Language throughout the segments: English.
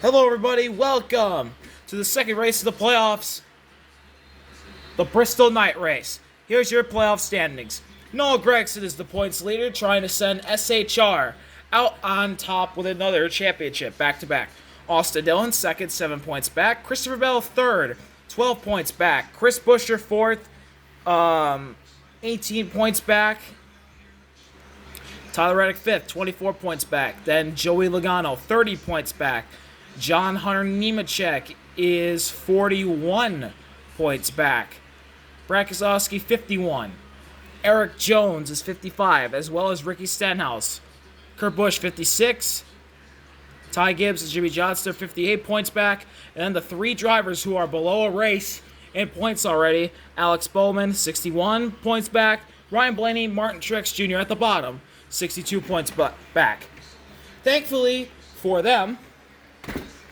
Hello, everybody. Welcome to the second race of the playoffs, the Bristol Night Race. Here's your playoff standings. Noah Gregson is the points leader, trying to send SHR out on top with another championship back-to-back. Austin Dillon, second, 7 points back. Christopher Bell, third, 12 points back. Chris Buescher, fourth, 18 points back. Tyler Reddick, fifth, 24 points back. Then Joey Logano, 30 points back. John Hunter Nemechek is 41 points back. Brad Keselowski, 51. Eric Jones is 55, as well as Ricky Stenhouse. Kurt Busch, 56. Ty Gibbs and Jimmy Johnson, 58 points back. And then the three drivers who are below a race in points already. Alex Bowman, 61 points back. Ryan Blaney, Martin Truex Jr. at the bottom, 62 points back. Thankfully for them,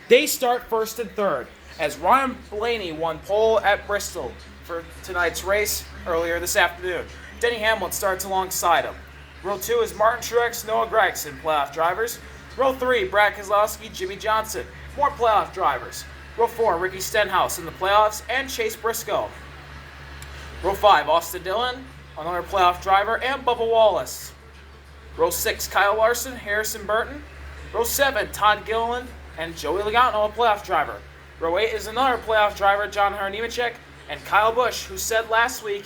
they start first and third, as Ryan Blaney won pole at Bristol for tonight's race earlier this afternoon. Denny Hamlin starts alongside him. Row 2 is Martin Truex, Noah Gregson, playoff drivers. Row 3, Brad Keselowski, Jimmy Johnson, more playoff drivers. Row 4, Ricky Stenhouse in the playoffs, and Chase Briscoe. Row 5, Austin Dillon, another playoff driver, and Bubba Wallace. Row 6, Kyle Larson, Harrison Burton. Row 7, Todd Gilliland, and Joey Logano, a playoff driver. Row 8 is another playoff driver, John Hunter Nemechek, and Kyle Busch, who said last week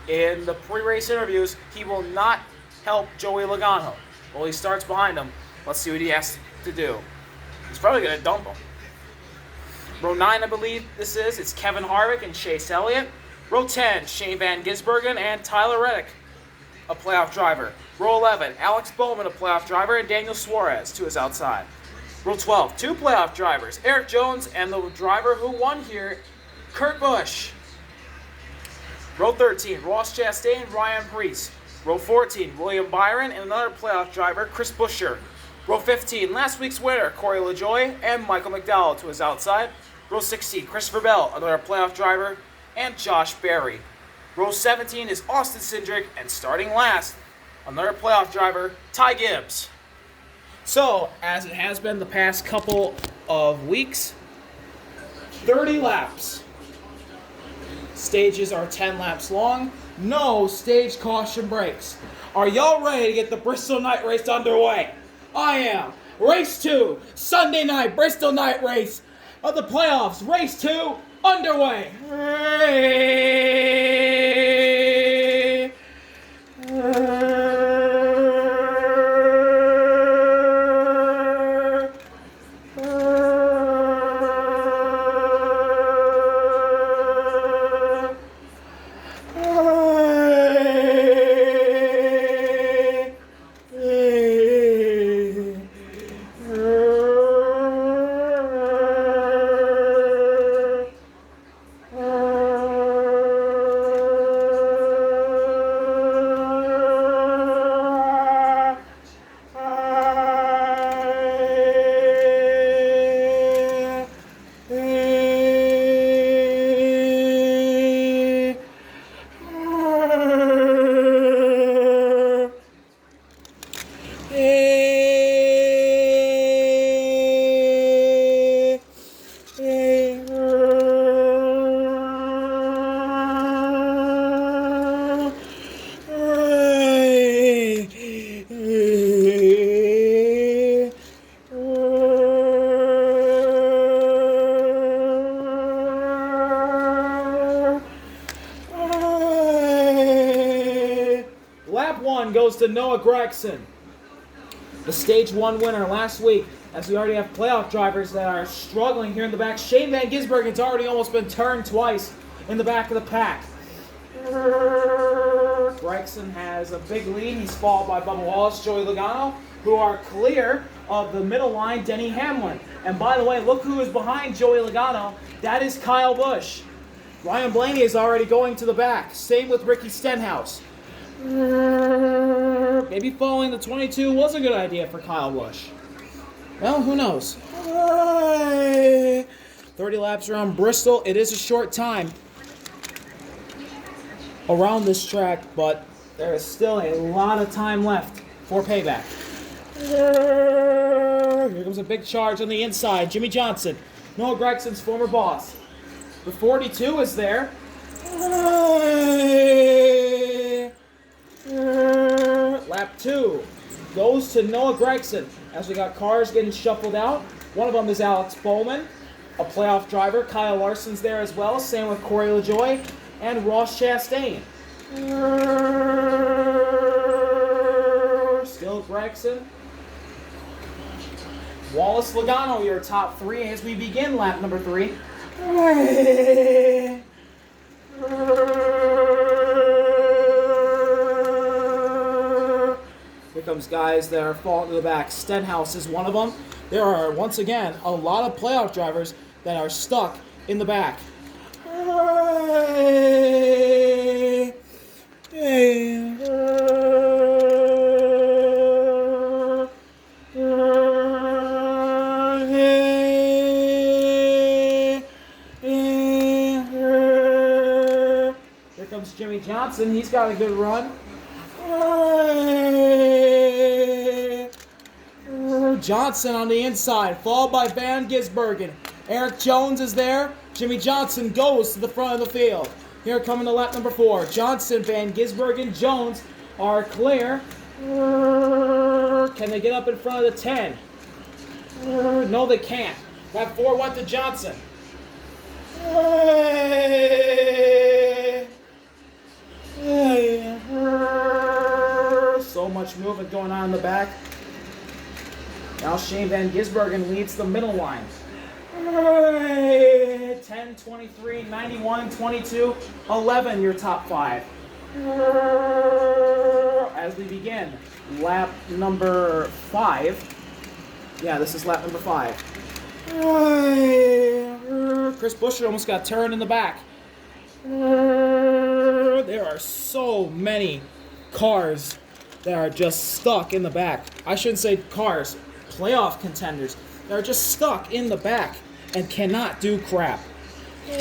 in the pre-race interviews he will not help Joey Logano. Well, he starts behind him. Let's see what he has to do. He's probably going to dump him. Row 9, I believe this is. It's Kevin Harvick and Chase Elliott. Row 10, Shane Van Gisbergen and Tyler Reddick, a playoff driver. Row 11, Alex Bowman, a playoff driver, and Daniel Suarez to his outside. Row 12, two playoff drivers, Eric Jones and the driver who won here, Kurt Busch. Row 13, Ross Chastain, Ryan Preece. Row 14, William Byron and another playoff driver, Chris Buescher. Row 15, last week's winner, Corey LaJoie and Michael McDowell to his outside. Row 16, Christopher Bell, another playoff driver, and Josh Berry. Row 17 is Austin Cindric, and starting last, another playoff driver, Ty Gibbs. So, as it has been the past couple of weeks, 30 laps. Stages are 10 laps long. No stage caution breaks. Are y'all ready to get the Bristol Night Race underway? I am. Race 2, Sunday night Bristol Night Race of the playoffs. Race 2 underway. Lap 1 goes to Noah Gregson, the Stage 1 winner last week, as we already have playoff drivers that are struggling here in the back. Shane Van Gisbergen's already almost been turned twice in the back of the pack. Gregson has a big lead. He's followed by Bubba Wallace, Joey Logano, who are clear of the middle line, Denny Hamlin. And by the way, look who is behind Joey Logano. That is Kyle Busch. Ryan Blaney is already going to the back. Same with Ricky Stenhouse. Maybe following the 22 was a good idea for Kyle Busch. Well, who knows? 30 laps around Bristol. It is a short time around this track, but there is still a lot of time left for payback. Here comes a big charge on the inside. Jimmy Johnson, Noah Gregson's former boss. The 42 is there. Lap 2 goes to Noah Gregson as we got cars getting shuffled out. One of them is Alex Bowman, a playoff driver. Kyle Larson's there as well. Same with Corey LaJoie and Ross Chastain. Still Gregson. Wallace Logano, your top 3 as we begin lap number 3. Here comes guys that are falling to the back. Stenhouse is one of them. There are, once again, a lot of playoff drivers that are stuck in the back. Here comes Jimmy Johnson. He's got a good run. Johnson on the inside, followed by Van Gisbergen. Eric Jones is there. Jimmy Johnson goes to the front of the field. Here coming to lap number 4. Johnson, Van Gisbergen, Jones are clear. Can they get up in front of the 10? No, they can't. Lap 4 went to Johnson. So much movement going on in the back. Now Shane Van Gisbergen leads the middle line. 10, 23, 91, 22, 11, your top 5. As we begin, lap number 5. Yeah, this is lap number 5. Chris Buescher almost got turned in the back. There are so many cars that are just stuck in the back. I shouldn't say cars, playoff contenders. They're just stuck in the back and cannot do crap. Here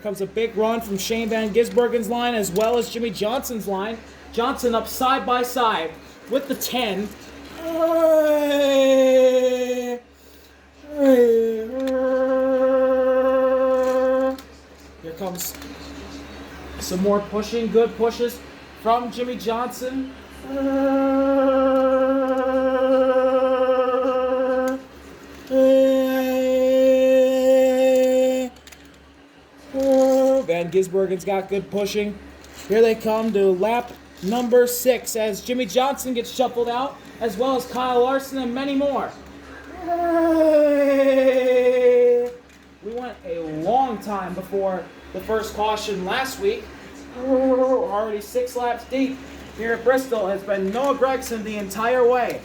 comes a big run from Shane Van Gisbergen's line as well as Jimmy Johnson's line. Johnson up side by side with the 10. Here comes some more pushing, good pushes from Jimmy Johnson. Van Gisbergen's got good pushing. Here they come to lap number 6 as Jimmy Johnson gets shuffled out, as well as Kyle Larson and many more. We went a long time before the first caution last week. We're already 6 laps deep here at Bristol. It's been Noah Gregson the entire way.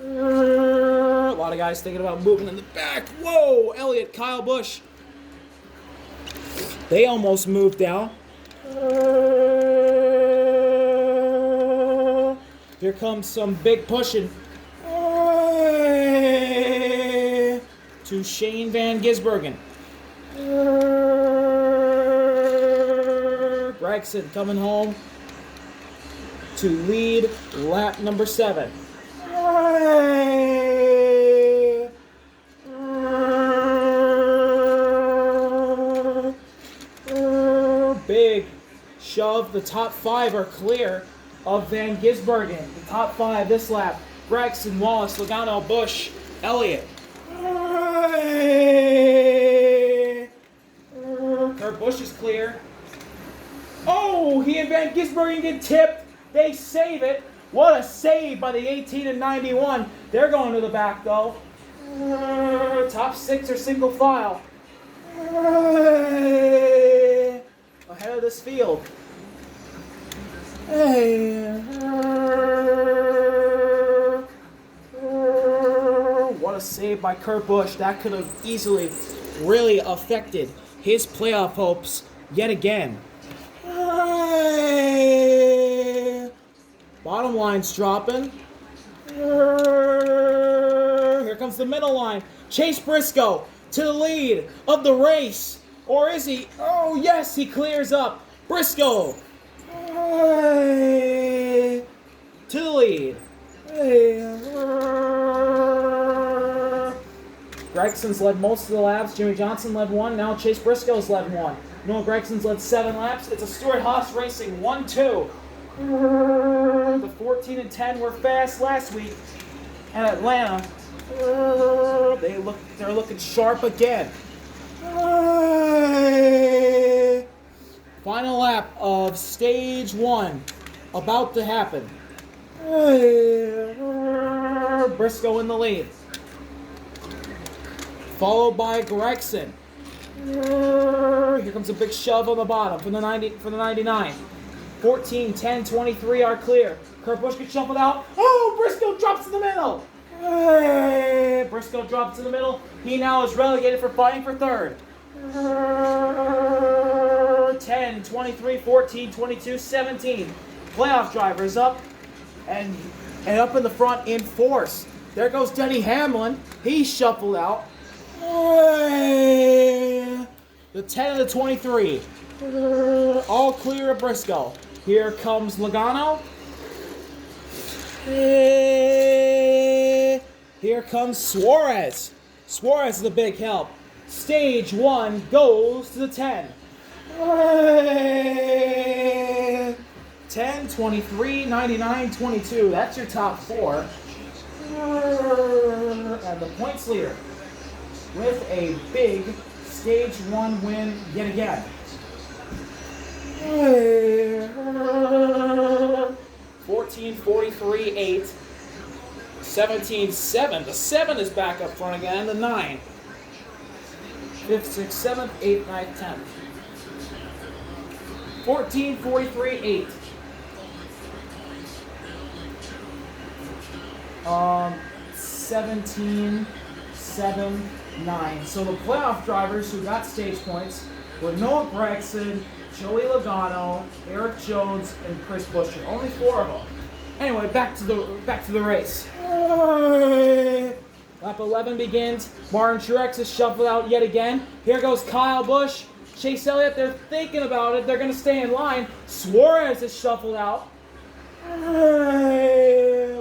A lot of guys thinking about moving in the back. Whoa, Elliott, Kyle Busch. They almost moved down. Here comes some big pushing. To Shane Van Gisbergen. Gregson coming home to lead lap number 7. Big shove. The top 5 are clear of Van Gisbergen. The top 5 this lap. Gregson, Wallace, Logano, Busch, Elliott. Kurt Busch is clear. Oh, he and Van Gisbergen get tipped. They save it. What a save by the 18 and 91. They're going to the back, though. Top 6 are single file. Ahead of this field. What a save by Kurt Busch. That could have easily really affected his playoff hopes yet again. Bottom line's dropping. Here comes the middle line. Chase Briscoe to the lead of the race. Or is he? Oh, yes, he clears up. Briscoe. Gregson's led most of the laps. Jimmy Johnson led 1. Now Chase Briscoe's led 1. Noah Gregson's led 7 laps. It's a Stewart Haas Racing 1-2. The 14 and 10 were fast last week at Atlanta. They're looking sharp again. Final lap of stage 1 about to happen. Briscoe in the lead, followed by Gregson. Here comes a big shove on the bottom for the 99. 14, 10, 23 are clear. Kurt Busch gets shuffled out. Oh, Briscoe drops in the middle. Briscoe drops in the middle. He now is relegated for fighting for third. 10, 23, 14, 22, 17. Playoff drivers up and up in the front in force. There goes Denny Hamlin. He's shuffled out. The 10 and the 23. All clear of Briscoe. Here comes Logano. Here comes Suarez. Suarez is a big help. Stage 1 goes to the 10. 10, 23, 99, 22. That's your top 4. And the points leader with a big stage 1 win yet again. 14, 43, 8. 17, 7. The 7 is back up front again. The 9. 5th, 6th, 7th, 8th, 9th, 10th. 14, 43, 8. 17, 7, 9. So the playoff drivers who got stage points were Noah Gregson, Joey Logano, Eric Jones, and Chris Buescher. Only 4 of them. Anyway, back to the race. Lap 11 begins. Martin Truex is shuffled out yet again. Here goes Kyle Busch. Chase Elliott, they're thinking about it. They're going to stay in line. Suarez is shuffled out.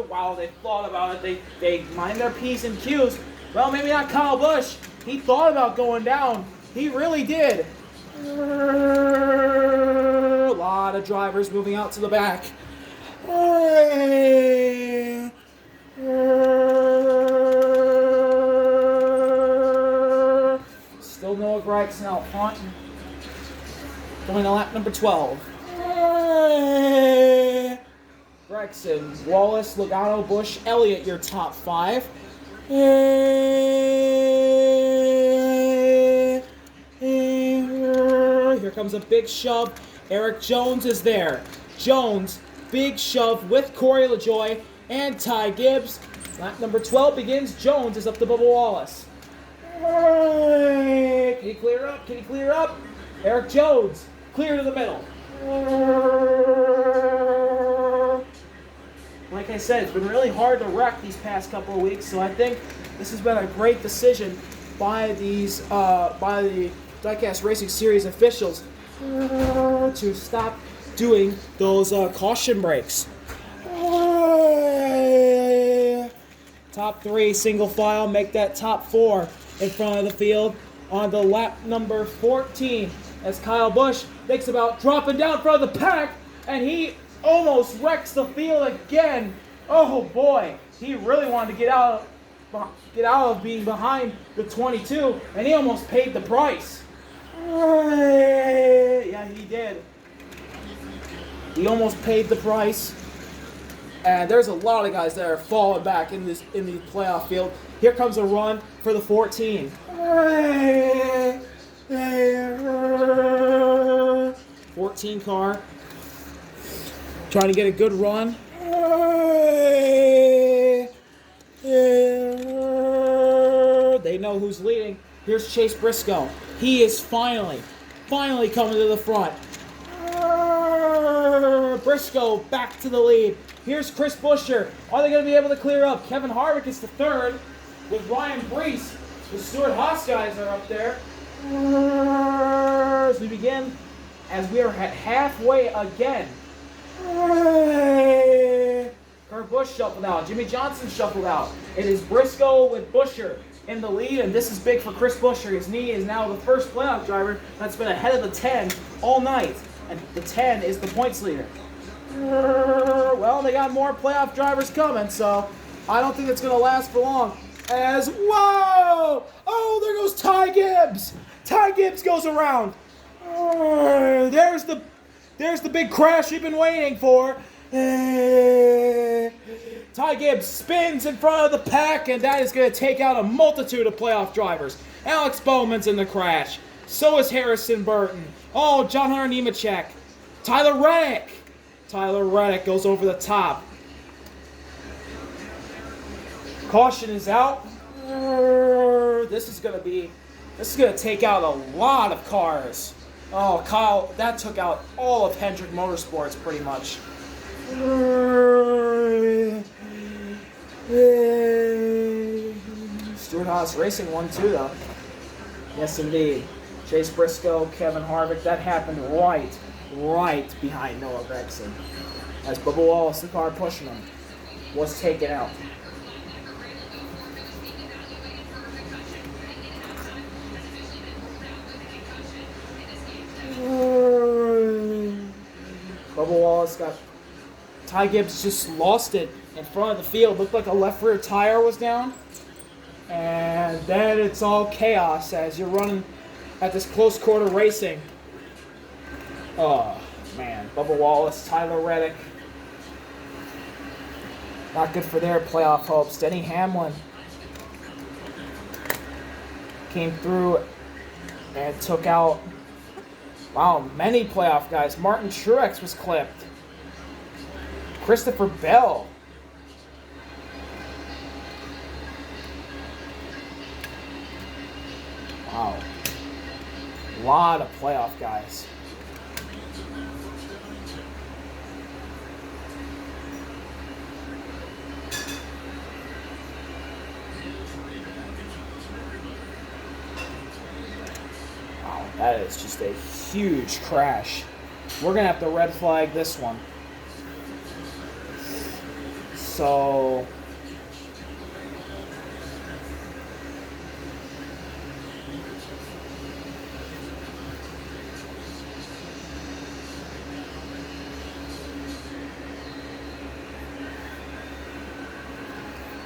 Wow, they thought about it. They mind their P's and Q's. Well, maybe not Kyle Busch. He thought about going down. He really did. A lot of drivers moving out to the back. Still Noah Gregson out front. Going to lap number 12. Gregson, Wallace, Logano, Busch, Elliott, your top 5. Here comes a big shove. Eric Jones is there. Jones, big shove with Corey LaJoie and Ty Gibbs. Lap number 12 begins. Jones is up to Bubba Wallace. Can he clear up? Can he clear up? Eric Jones, clear to the middle. Like I said, it's been really hard to wreck these past couple of weeks, so I think this has been a great decision by the Diecast Racing Series officials to stop doing those caution breaks. Top 3 single file, make that top 4 in front of the field on the lap number 14 as Kyle Busch thinks about dropping down front of the pack, and he almost wrecks the field again. Oh boy, he really wanted to get out of being behind the 22, and he almost paid the price. Yeah, he did. He almost paid the price. And there's a lot of guys that are falling back in the playoff field. Here comes a run for the 14. 14 car. Trying to get a good run. They know who's leading. Here's Chase Briscoe. He is finally coming to the front. Briscoe back to the lead. Here's Chris Buescher. Are they going to be able to clear up? Kevin Harvick is the third with Ryan Brees. The Stewart Haas guys are up there. As we begin, as we are at halfway again. Kurt Busch shuffled out. Jimmy Johnson shuffled out. It is Briscoe with Buescher in the lead, and this is big for Chris Buescher. His knee is now the first playoff driver that's been ahead of the 10 all night, and the 10 is the points leader. Well, they got more playoff drivers coming, so I don't think it's going to last for long. Whoa! Oh, there goes Ty Gibbs. Ty Gibbs goes around. There's the big crash we've been waiting for. Ty Gibbs spins in front of the pack, and that is going to take out a multitude of playoff drivers. Alex Bowman's in the crash. So is Harrison Burton. Oh, John Hunter Nemechek. Tyler Reddick. Tyler Reddick goes over the top. Caution is out. This is going to take out a lot of cars. Oh, Kyle, that took out all of Hendrick Motorsports pretty much. Stuart Haas Racing won too, though. Yes, indeed. Chase Briscoe, Kevin Harvick. That happened right behind Noah Gragson. As Bubba Wallace, the car pushing him, was taken out. Bubba Wallace got... Ty Gibbs just lost it in front of the field. Looked like a left rear tire was down. And then it's all chaos as you're running at this close quarter racing. Oh, man. Bubba Wallace, Tyler Reddick. Not good for their playoff hopes. Denny Hamlin came through and took out, wow, many playoff guys. Martin Truex was clipped. Christopher Bell. Wow. A lot of playoff guys. Wow, that is just a huge crash. We're going to have to red flag this one. So...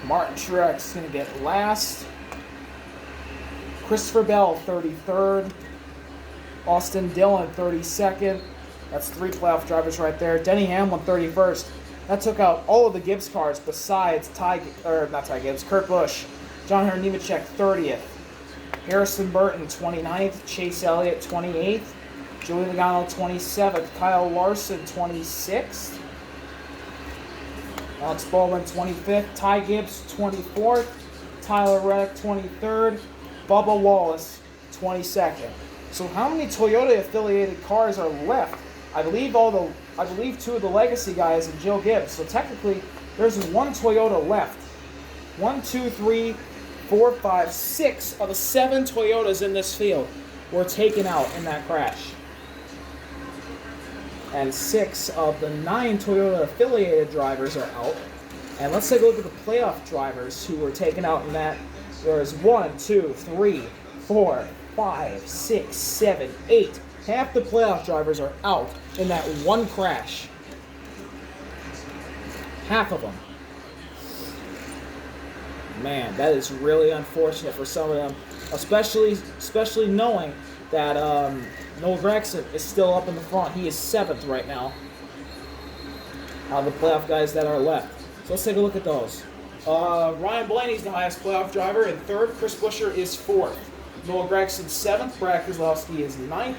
Martin Truex is going to get last. Christopher Bell, 33rd. Austin Dillon, 32nd. That's 3 playoff drivers right there. Denny Hamlin, 31st. That took out all of the Gibbs cars besides Kurt Busch. John Hunter Nemechek, 30th. Harrison Burton, 29th. Chase Elliott, 28th. Joey Logano, 27th. Kyle Larson, 26th. Alex Bowman, 25th. Ty Gibbs, 24th. Tyler Reddick, 23rd. Bubba Wallace, 22nd. So how many Toyota-affiliated cars are left? I believe 2 of the legacy guys and Joe Gibbs. So technically, there's 1 Toyota left. 1, 2, 3, 4, 5, 6 of the 7 Toyotas in this field were taken out in that crash. And 6 of the 9 Toyota-affiliated drivers are out. And let's take a look at the playoff drivers who were taken out in that. There's 1, 2, 3, 4, 5, 6, 7, 8. Half the playoff drivers are out in that one crash. Half of them. Man, that is really unfortunate for some of them, especially knowing that Noah Gragson is still up in the front. He is 7th right now out of the playoff guys that are left. So let's take a look at those. Ryan Blaney's the highest playoff driver, and 3rd. Chris Buescher is 4th. Noah Gragson 7th. Brad Keselowski is 9th.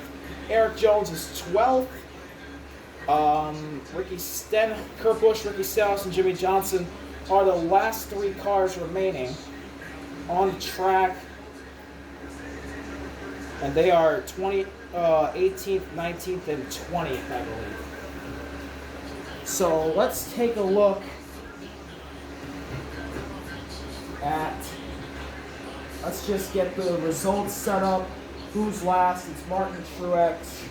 Eric Jones is 12th. Kurt Busch, Ricky Stenhouse, and Jimmy Johnson are the last 3 cars remaining on the track. And they are 18th, 19th, and 20th, I believe. So let's take a look at, let's just get the results set up. Who's last? It's Martin Truex.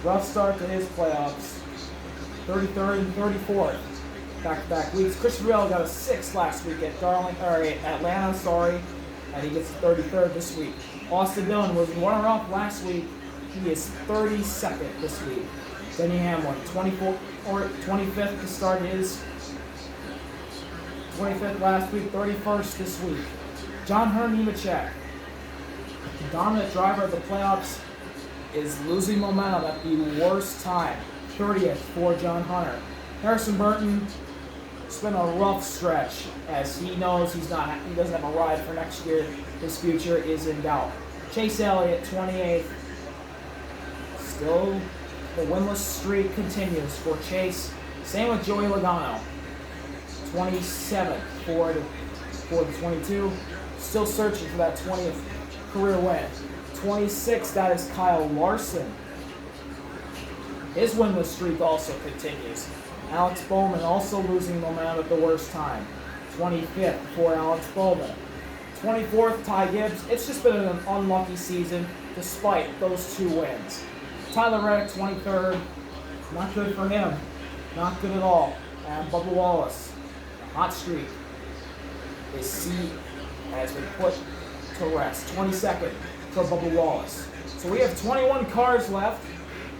Rough start to his playoffs. 33rd and 34th. back-to-back weeks. Christian Real got a 6 last week at Atlanta, and he gets a 33rd this week. Austin Dillon was runner-up last week. He is 32nd this week. Denny Hamlin, 25th to start his 25th last week, 31st this week. John Hunter Nemechek, the dominant driver of the playoffs, is losing momentum at the worst time. 30th for John Hunter. Harrison Burton, it's been a rough stretch as he knows he doesn't have a ride for next year. His future is in doubt. Chase Elliott, 28th. Still, the winless streak continues for Chase. Same with Joey Logano, 27th for the 22. Still searching for that 20th career win. 26th, that is Kyle Larson. His winless streak also continues. Alex Bowman also losing momentum at the worst time. 25th for Alex Bowman. 24th, Ty Gibbs. It's just been an unlucky season despite those 2 wins. Tyler Reddick, 23rd. Not good for him. Not good at all. And Bubba Wallace, a hot streak. His seat has been put to rest. 22nd for Bubba Wallace. So we have 21 cars left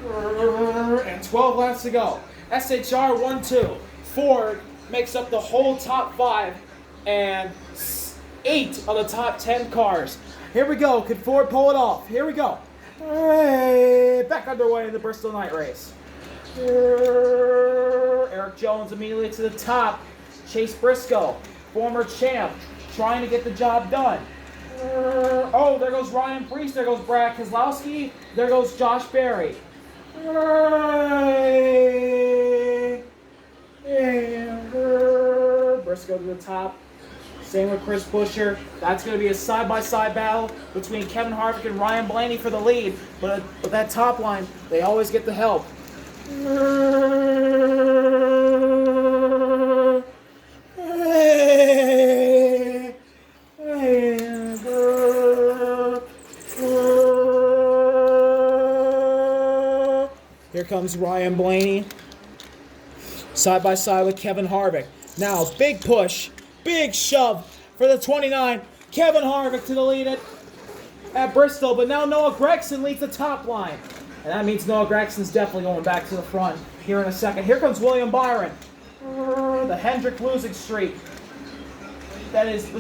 and 12 laps to go. SHR 1-2. Ford makes up the whole top 5 and 8 of the top 10 cars. Here we go. Could Ford pull it off? Here we go. Hey, back underway in the Bristol night race. Eric Jones immediately to the top. Chase Briscoe, former champ, trying to get the job done. Oh, there goes Ryan Preece. There goes Brad Keselowski. There goes Josh Berry. Briscoe to the top. Same with Chris Buescher. That's going to be a side-by-side battle between Kevin Harvick and Ryan Blaney for the lead. But that top line, they always get the help. Here comes Ryan Blaney. Side by side with Kevin Harvick. Now, big push, big shove for the 29. Kevin Harvick to the lead at Bristol, but now Noah Gragson leads the top line. And that means Noah Gragson's definitely going back to the front here in a second. Here comes William Byron. The Hendrick losing streak. That is,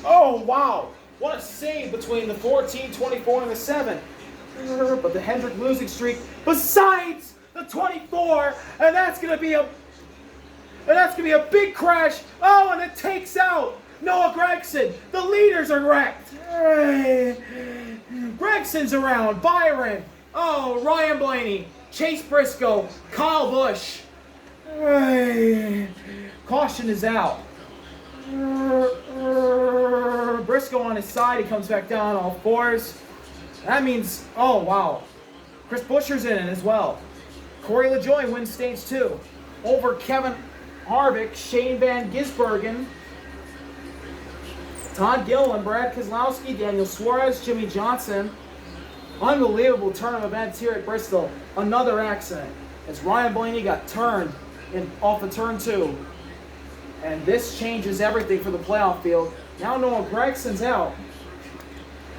oh wow, what a save between the 14, 24, and the 7. But the Hendrick losing streak besides the 24, and that's gonna be a big crash. Oh, and it takes out Noah Gragson. The leaders are wrecked. Gragson's around. Byron. Oh, Ryan Blaney. Chase Briscoe. Kyle Busch. Caution is out. Briscoe on his side. He comes back down all fours. That means, oh wow, Chris Buescher's in it as well. Corey LaJoie wins stage 2 over Kevin Harvick, Shane Van Gisbergen, Todd Gilliland, Brad Keselowski, Daniel Suarez, Jimmy Johnson. Unbelievable turn of events here at Bristol. Another accident as Ryan Blaney got turned off of turn 2. And this changes everything for the playoff field. Now Noah Gragson's out.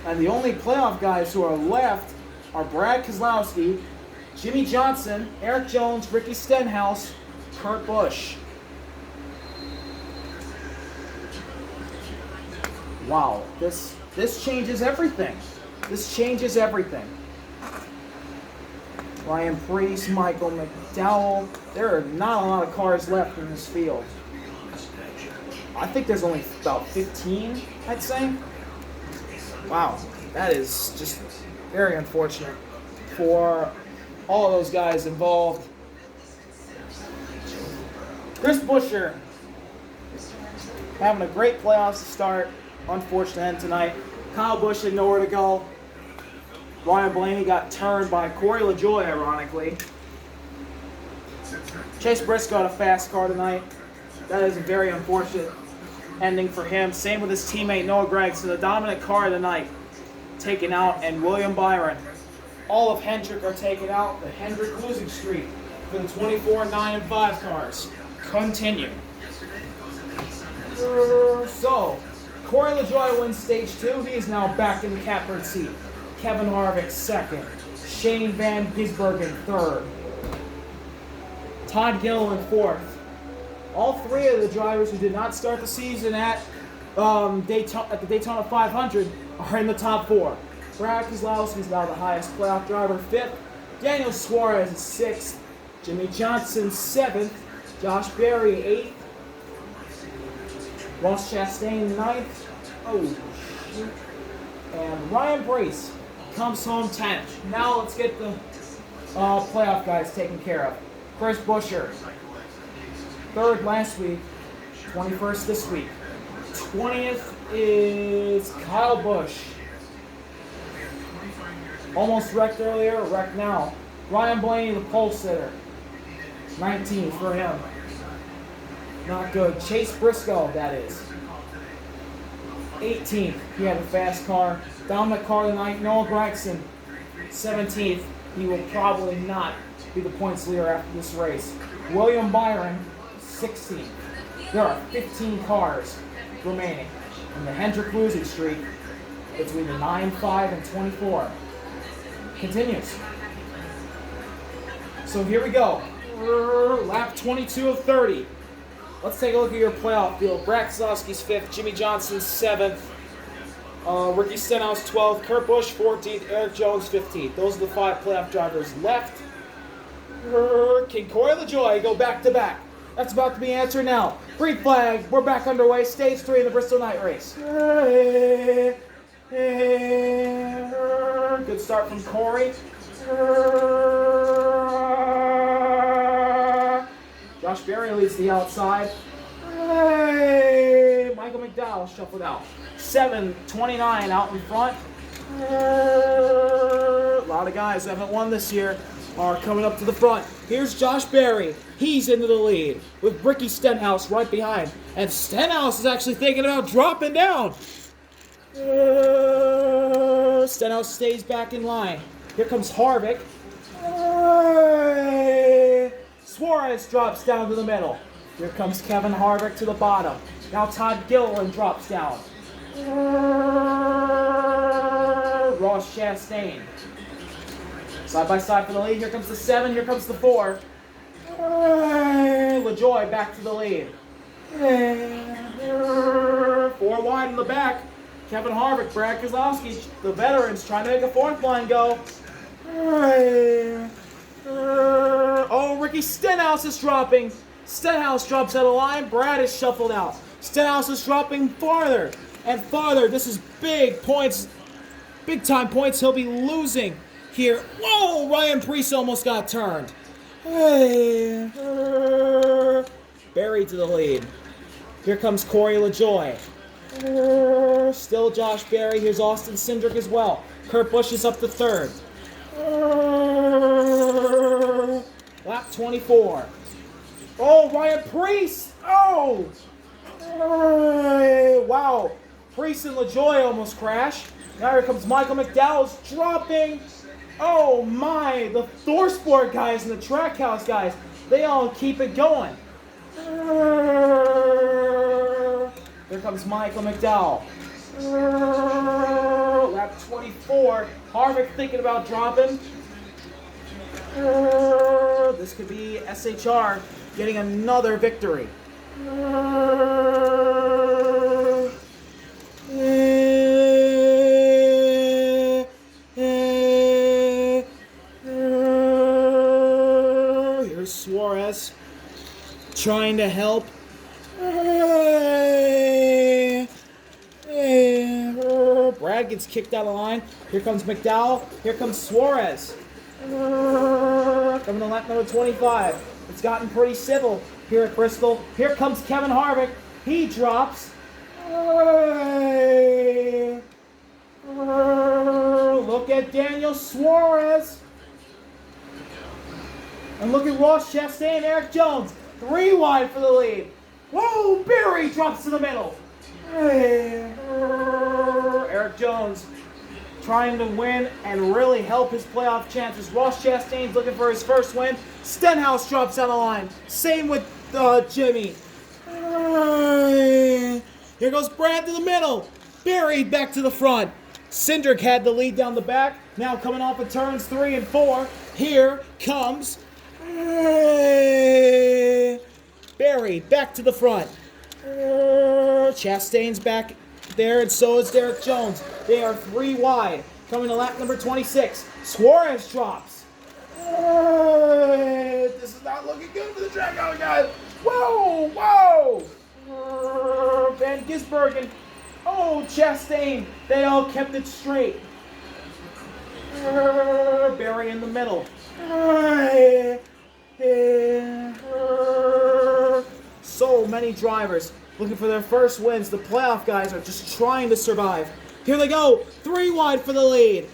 And the only playoff guys who are left are Brad Keselowski, Jimmy Johnson, Eric Jones, Ricky Stenhouse, Kurt Busch. Wow, this changes everything. This changes everything. Ryan Preece, Michael McDowell. There are not a lot of cars left in this field. I think there's only about 15, I'd say. Wow, that is just very unfortunate for all of those guys involved. Chris Buescher having a great playoffs to start. Unfortunate end tonight. Kyle Busch had nowhere to go. Ryan Blaney got turned by Corey LaJoie, ironically. Chase Briscoe had a fast car tonight. That is a very unfortunate ending for him. Same with his teammate Noah Gragson, the dominant car of the night, taken out, and William Byron. All of Hendrick are taken out. The Hendrick losing streak for the 24, 9, and 5 cars continue. So, Corey LaJoie wins stage 2. He is now back in the catbird seat. Kevin Harvick second. Shane Van Gisbergen third. Todd Gilliland fourth. All three of the drivers who did not start the season at the Daytona 500 are in the top 4. Brad Keselowski is now the highest playoff driver, 5th. Daniel Suarez is 6th. Jimmy Johnson 7th. Josh Berry 8th. Ross Chastain 9th. Oh, shoot. And Ryan Brace comes home 10th. Now let's get the playoff guys taken care of. Chris Buescher, 3rd last week, 21st this week. 20th is Kyle Busch. Almost wrecked earlier, wrecked now. Ryan Blaney, the pole sitter. 19th for him. Not good. Chase Briscoe, that is. 18th, he had a fast car. Dominic Carlin, Noah Gragson, 17th. He will probably not be the points leader after this race. William Byron, 16th. There are 15 cars remaining in the Hendrick losing streak between the 9, 5, and 24. Continues. So here we go. Lap 22 of 30. Let's take a look at your playoff field. Brad Keselowski's 5th, Jimmy Johnson's 7th, Ricky Stenhouse 12th, Kurt Busch 14th, Eric Jones 15th. Those are the 5 playoff drivers left. Can Corey LaJoie go back-to-back? That's about to be answered now. Green flag, we're back underway. Stage 3 in the Bristol night race. Good start from Corey. Josh Berry leads the outside. Michael McDowell shuffled out. 7:29 out in front. A lot of guys who haven't won this year are coming up to the front. Here's Josh Berry. He's into the lead with Ricky Stenhouse right behind. And Stenhouse is actually thinking about dropping down. Stenhouse stays back in line. Here comes Harvick. Suarez drops down to the middle. Here comes Kevin Harvick to the bottom. Now Todd Gilliland drops down. Ross Chastain. Side by side for the lead. Here comes the 7. Here comes the 4. LaJoie back to the lead. 4 wide in the back. Kevin Harvick, Brad Keselowski, the veterans trying to make a 4th line go. Oh, Ricky Stenhouse is dropping. Stenhouse drops out of line. Brad is shuffled out. Stenhouse is dropping farther and farther. This is big points, big time points he'll be losing here. Whoa, Ryan Preece almost got turned. Berry to the lead. Here comes Corey LaJoie. Still Josh Berry. Here's Austin Cindric as well. Kurt Busch is up to 3rd. Lap 24. Oh, Ryan Preece! Oh! Wow. Preece and LaJoie almost crash. Now here comes Michael McDowell's dropping. Oh my, the ThorSport guys and the Trackhouse guys, they all keep it going. Here comes Michael McDowell. Lap 24. Harvick thinking about dropping. This could be SHR getting another victory. Here's Suarez trying to help. Brad gets kicked out of line. Here comes McDowell. Here comes Suarez. Coming to lap number 25. It's gotten pretty civil here at Bristol. Here comes Kevin Harvick. He drops. Look at Daniel Suarez. And look at Ross Chastain and Eric Jones. 3 wide for the lead. Whoa, Berry drops to the middle. Eric Jones trying to win and really help his playoff chances. Ross Chastain's looking for his first win. Stenhouse drops out of line. Same with Jimmy. Here goes Brad to the middle. Barry back to the front. Cindric had the lead down the back. Now coming off of turns 3 and 4. Here comes Barry back to the front. Chastain's back there, and so is Derek Jones. They are 3 wide. Coming to lap number 26. Suarez drops. This is not looking good for the track out, guys. Whoa, whoa. Van Gisbergen. Oh, Chastain. They all kept it straight. Barry in the middle. So many drivers looking for their first wins. The playoff guys are just trying to survive. Here they go. 3 wide for the lead.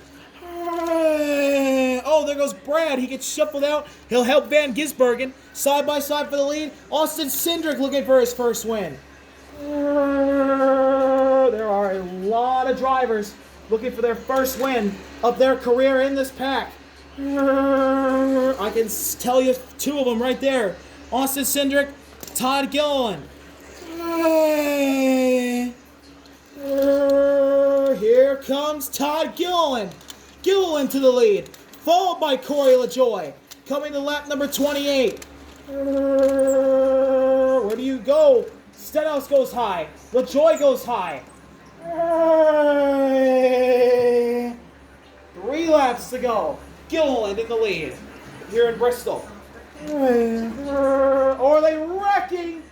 Oh, there goes Brad. He gets shuffled out. He'll help Van Gisbergen. Side by side for the lead. Austin Cindric looking for his first win. There are a lot of drivers looking for their first win of their career in this pack. I can tell you 2 of them right there. Austin Cindric, Todd Gilliland. Here comes Todd Gilliland. Gilliland to the lead, followed by Corey LaJoie. Coming to lap number 28. Where do you go? Stenhouse goes high. LaJoie goes high. 3 laps to go. Gilliland in the lead here in Bristol. Or are they wrecking?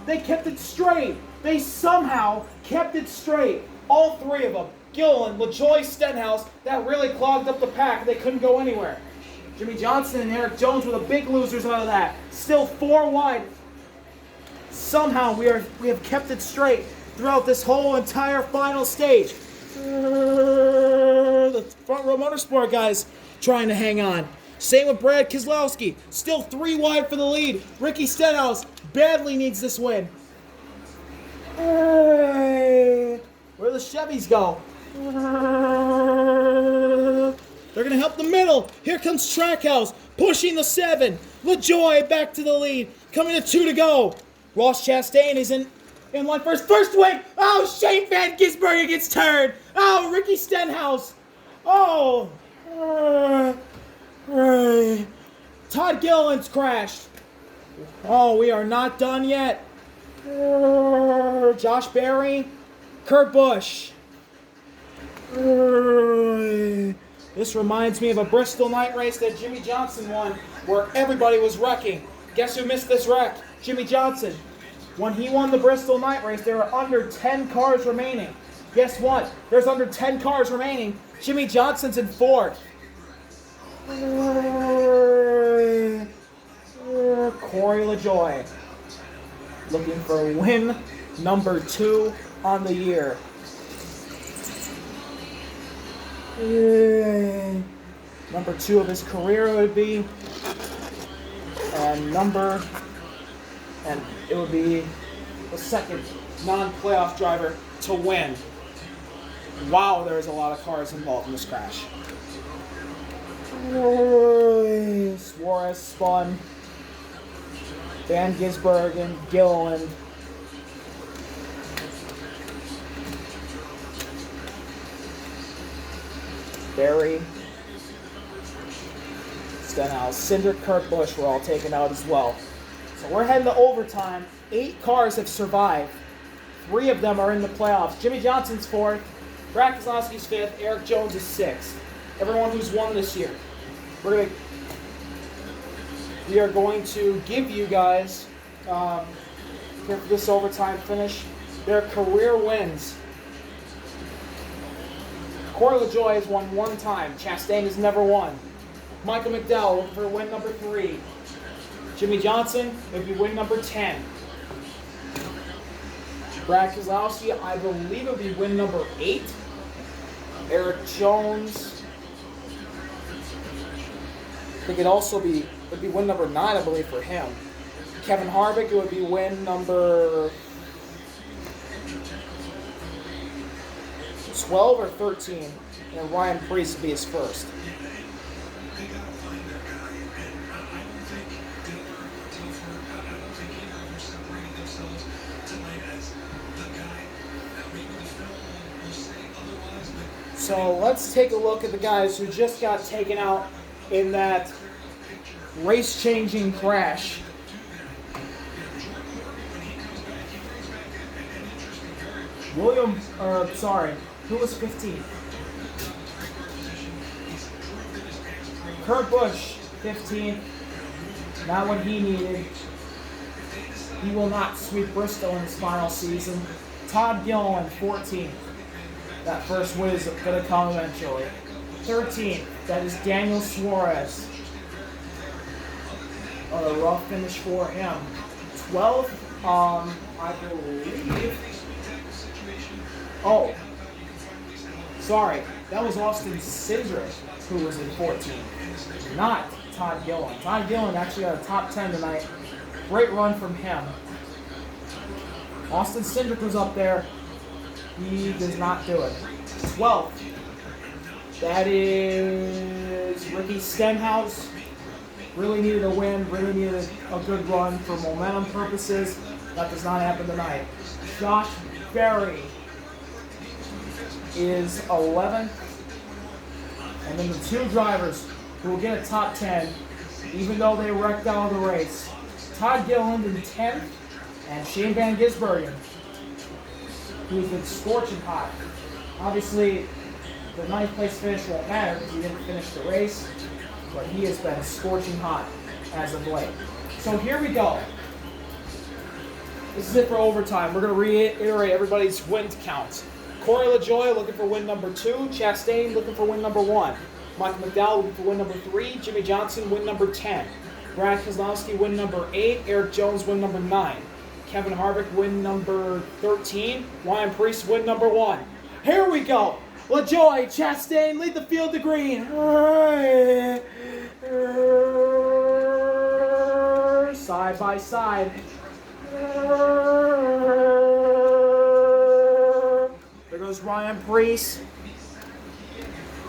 They kept it straight. They somehow kept it straight. All 3 of them. Gilliland, LaJoie, Stenhouse. That really clogged up the pack. They couldn't go anywhere. Jimmy Johnson and Eric Jones were the big losers out of that. Still 4 wide. Somehow we have kept it straight throughout this whole entire final stage. The front row motorsport guys trying to hang on. Same with Brad Keselowski. Still 3 wide for the lead. Ricky Stenhouse badly needs this win. Where do the Chevys go? They're going to help the middle. Here comes Trackhouse pushing the 7. LaJoie back to the lead. Coming to 2 to go. Ross Chastain is in line first. First win. Oh, Shane Van Gisbergen gets turned. Oh, Ricky Stenhouse. Oh. Todd Gilliland's crashed. Oh, we are not done yet. Josh Berry. Kurt Busch. This reminds me of a Bristol night race that Jimmy Johnson won where everybody was wrecking. Guess who missed this wreck? Jimmy Johnson. When he won the Bristol night race, there were under 10 cars remaining. Guess what? There's under 10 cars remaining. Jimmy Johnson's in 4th. Corey LaJoie looking for win number 2 on the year. Number 2 of his career would be, and it would be the second non-playoff driver to win. Wow, there's a lot of cars involved in this crash. Suarez spun. Van Gisbergen, Gilliland. Barry. Stenhouse, Cindric, Kurt Busch were all taken out as well. So we're heading to overtime. 8 cars have survived. 3 of them are in the playoffs. Jimmy Johnson's 4th. Brad Keselowski's 5th. Eric Jones is 6th. Everyone who's won this year. We are going to give you guys, for this overtime finish, their career wins. Corey LaJoie has won 1 time. Chastain has never won. Michael McDowell looking for win number 3. Jimmy Johnson would be win number 10. Brad Keselowski, I believe it would be win number 8. Eric Jones, I think would be win number 9, I believe, for him. Kevin Harvick, it would be win number 12 or 13. And Ryan Preece would be his first. So let's take a look at the guys who just got taken out in that race-changing crash. Who was 15th? Kurt Busch, 15th. Not what he needed. He will not sweep Bristol in his final season. Todd Gilliland, 14th. That first win is going to come eventually. 13th, that is Daniel Suarez. A rough finish for him. 12th, I believe. Oh, sorry, that was Austin Cindric who was in 14th, not Todd Gilliland. Todd Gilliland actually got a top 10 tonight. Great run from him. Austin Cindric was up there. He does not do it. 12th, that is Ricky Stenhouse. Really needed a win, really needed a good run for momentum purposes. That does not happen tonight. Josh Berry is 11th. And then the two drivers who will get a top 10, even though they wrecked out of the race. Todd Gilliland in 10th, and Shane Van Gisbergen, who's been scorching hot. Obviously, the 9th place finish won't matter because he didn't finish the race, but he has been scorching hot as of late. So here we go. This is it for overtime. We're going to reiterate everybody's win count. Corey LaJoie looking for win number 2. Chastain looking for win number 1. Michael McDowell looking for win number 3. Jimmy Johnson win number 10. Brad Keselowski win number 8. Eric Jones win number 9. Kevin Harvick win number 13. Ryan Preece win number 1. Here we go. LaJoie, Chastain lead the field to green. Side by side. There goes Ryan Preece.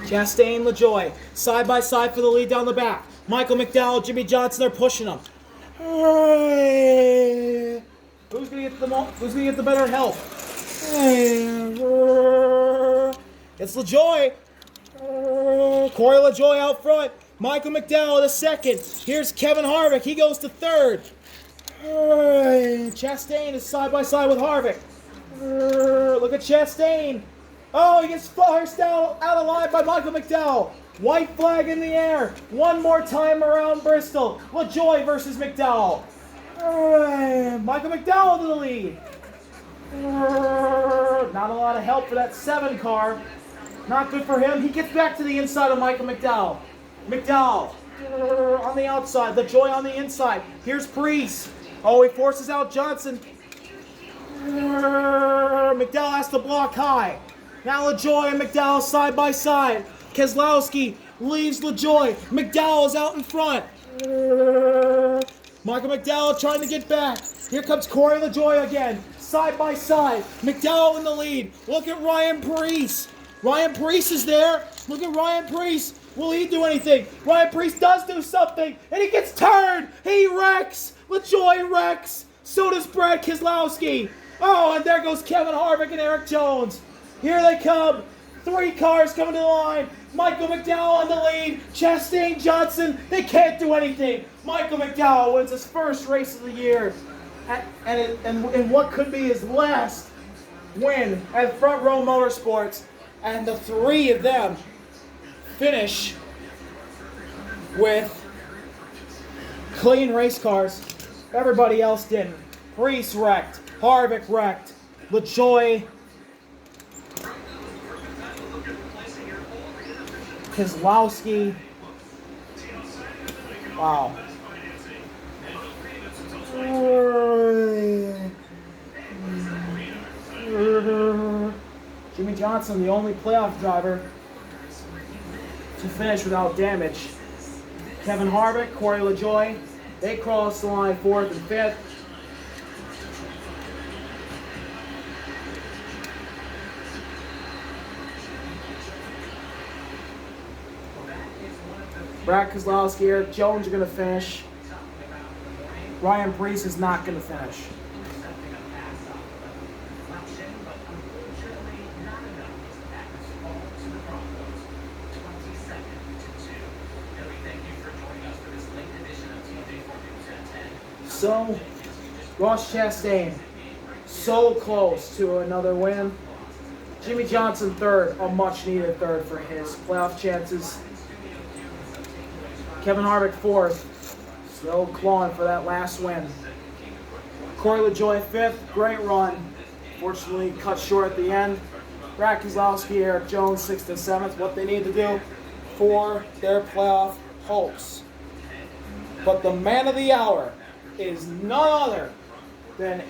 Chastain, LaJoie, side by side for the lead down the back. Michael McDowell, Jimmy Johnson, they're pushing them. Who's gonna get the better help? It's LaJoie. Corey LaJoie out front. Michael McDowell to second. Here's Kevin Harvick. He goes to third. Chastain is side by side with Harvick. Look at Chastain. Oh, he gets forced out of line by Michael McDowell. White flag in the air. One more time around Bristol. LaJoie versus McDowell. Michael McDowell to the lead. Not a lot of help for that 7 car. Not good for him. He gets back to the inside of Michael McDowell. McDowell on the outside. LaJoie on the inside. Here's Preece. Oh, he forces out Johnson. McDowell has to block high. Now LaJoie and McDowell side by side. Keselowski leaves LaJoie. McDowell is out in front. Michael McDowell trying to get back. Here comes Corey LaJoie again. Side by side. McDowell in the lead. Look at Ryan Preece. Ryan Preece is there. Look at Ryan Preece. Will he do anything? Ryan Preece does do something. And he gets turned. He wrecks. LaJoie wrecks. So does Brad Keselowski. Oh, and there goes Kevin Harvick and Eric Jones. Here they come. 3 cars coming to the line. Michael McDowell in the lead. Chastain, Johnson, they can't do anything. Michael McDowell wins his first race of the year. And what could be his last win at Front Row Motorsports. And the 3 of them finish with clean race cars. Everybody else didn't. Preece wrecked. Harvick wrecked. LaJoie. Keselowski. Wow. Jimmy Johnson, the only playoff driver to finish without damage. Kevin Harvick, Corey LaJoie, they crossed the line 4th and 5th. Brad Keselowski, Eric Jones are going to finish. Ryan Preece is not going to finish. So, Ross Chastain, so close to another win. Jimmy Johnson third, a much-needed third for his playoff chances. Kevin Harvick fourth, still clawing for that last win. Corey LaJoie fifth, great run. Fortunately, cut short at the end. Brad Keselowski, Eric Jones, 6th and 7th, what they need to do for their playoff hopes. But the man of the hour is none other than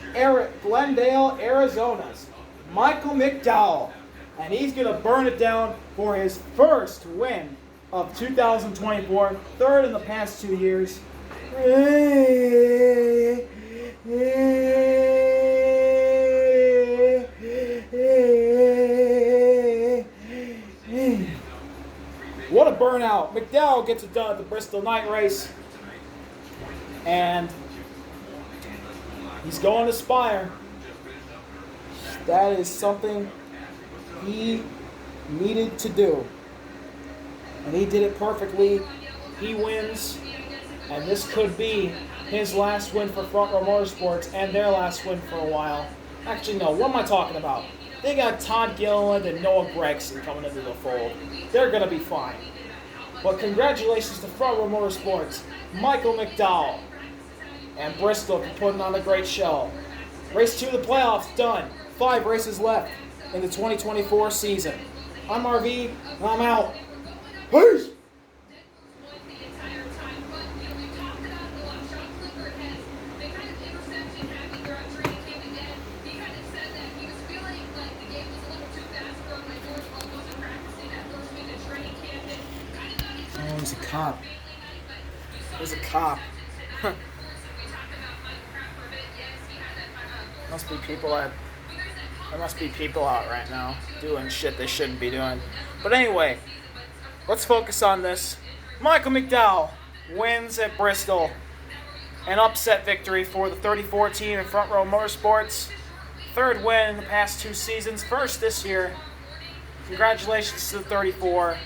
Glendale, Arizona's Michael McDowell. And he's going to burn it down for his first win of 2024, third in the past 2 years. What a burnout. McDowell gets it done at the Bristol night race. And he's going to Spire. That is something he needed to do. And he did it perfectly. He wins. And this could be his last win for Front Row Motorsports and their last win for a while. Actually, no. What am I talking about? They got Todd Gilliland and Noah Gragson coming into the fold. They're going to be fine. But congratulations to Front Row Motorsports, Michael McDowell, and Bristol for putting on a great show. Race 2 of the playoffs done. 5 races left in the 2024 season. I'm RV, and I'm out. Peace! Oh, he's a cop. He's a cop. There must be people out right now doing shit they shouldn't be doing. But anyway, let's focus on this. Michael McDowell wins at Bristol. An upset victory for the 34 team in Front Row Motorsports. Third win in the past 2 seasons. First this year. Congratulations to the 34.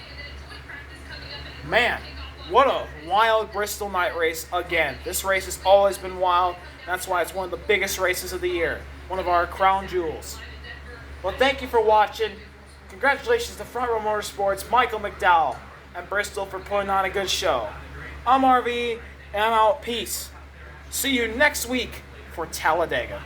Man, what a wild Bristol night race again. This race has always been wild. That's why it's one of the biggest races of the year. One of our crown jewels. Well, thank you for watching. Congratulations to Front Row Motorsports, Michael McDowell, and Bristol for putting on a good show. I'm RV, and I'm out. Peace. See you next week for Talladega.